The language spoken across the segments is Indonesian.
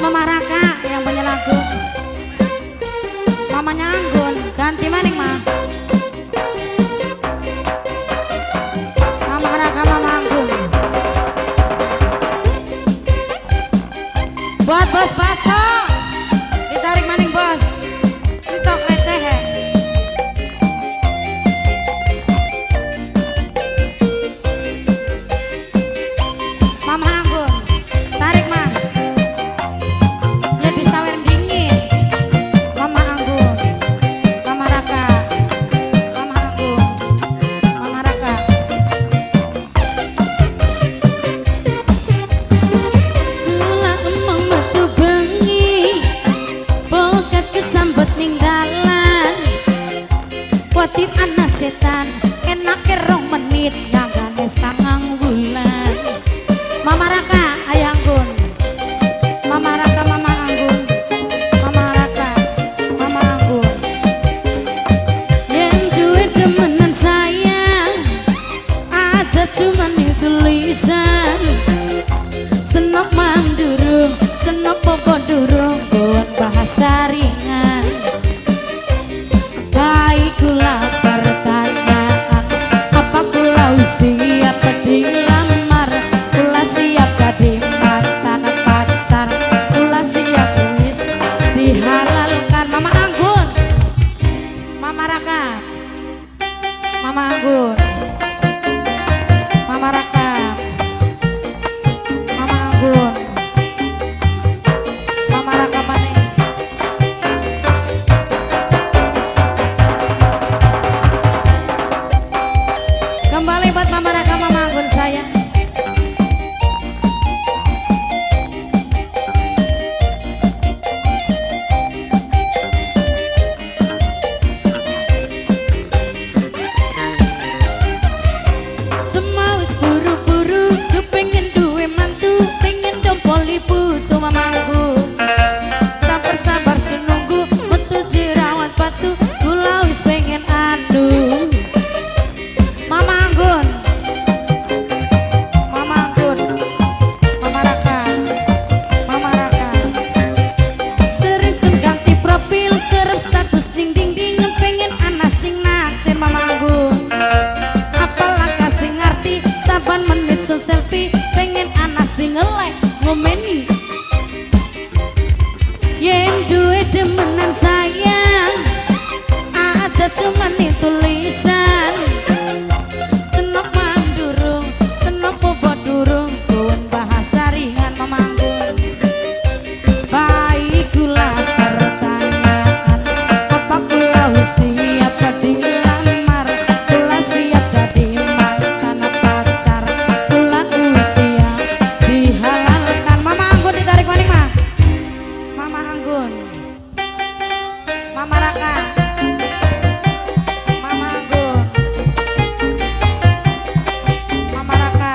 Mama Raka yang punya lagu. Mamanya Anggun, ganti maning mah. Mama Raka, Mama Anggun. Buat bos baso, ditarik maning bos. Entok receh. Mama Anggun, tarik mah. Ya disawer dingin. Mama Anggun, Mama Raka, Mama Anggun, Mama Raka. Kula emang metu bengi, bokat kesambet ning dalan. Watir anak setan, enake 2 menit, nyagane 9 bulan. Mama Raka, Ayah Anggun. Mama Raka, Mama Anggun. Mama Raka, Mama Anggun. Yang duit demenan sayang, aja cuman itu tulisan. Senok mandurung, senok popo durung, buat bahasa ringan. Baik kula pertanyaan, apa kula siap dilamar? Kula siap jadi mantan pacar, kula siap wis dihalalkan. Mama Anggun, Mama Raka, Mama Anggun, Mama Raka, Mama Anggun, Mama Raka paning. Kembali buat Mama Raka, Mama Anggun sayang. Semau buru-buru, kepengen duwe mantu, pengen dompoli putu Mama Anggun. Sabar-sabar senunggu, metu jerawat batu, kula wis pengen anu. Mama Anggun, Mama Anggun, Mama Raka, Mama Raka. Sering ganti profil, kerep status ding ding ding, pengen anak sing naksir Mama Anggun. Apalah kasih ngerti, saban menit so selfie, pengen anak sing nge-like ngomeni. Yen duwe demenan sayang, aja cuman itu tulisan. Senok mandurung, senok popo durung, buan bahasa ringan Mama Anggun. Baik kula pertanyaan, apa kula siap dilamar? Kula siap jadi mantan pacar, kula siap dihalalkan. Mama Anggun ditarik maning mah. Mama Anggun, Mama Raka, Mama Anggun, Mama Raka,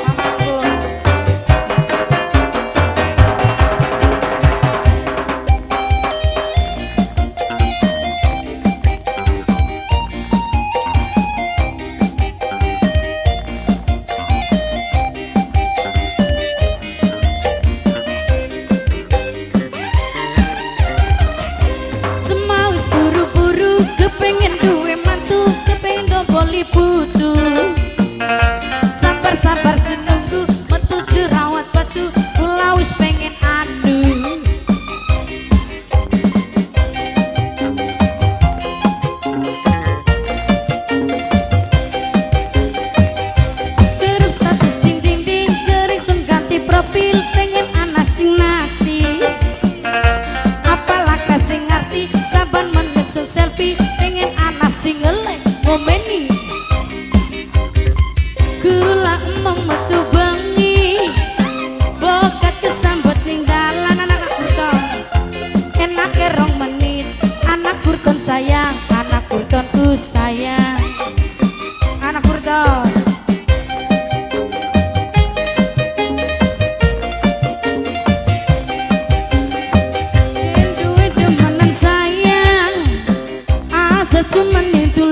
Mama Anggun. Semau buru-buru, kepengen duwe mantu, kepengen dompoli putu. Sabar-sabar senunggu, metu jerawat batu, kula wis pengen anu. Kerep status ding ding ding, sering ganti profil, pengen anak sing naksir. Apalah kasih ngerti, saban menit so selfie, pengen anak sing nge-like ngomeni. Kula emang metu bengi, bokat kesambet ning dalan. Anak kurton, enake 2 menit, anak kurton sayang, anak kurtonku sayang, anak kurton. Yen duwe demenan sayang, aja cuman itu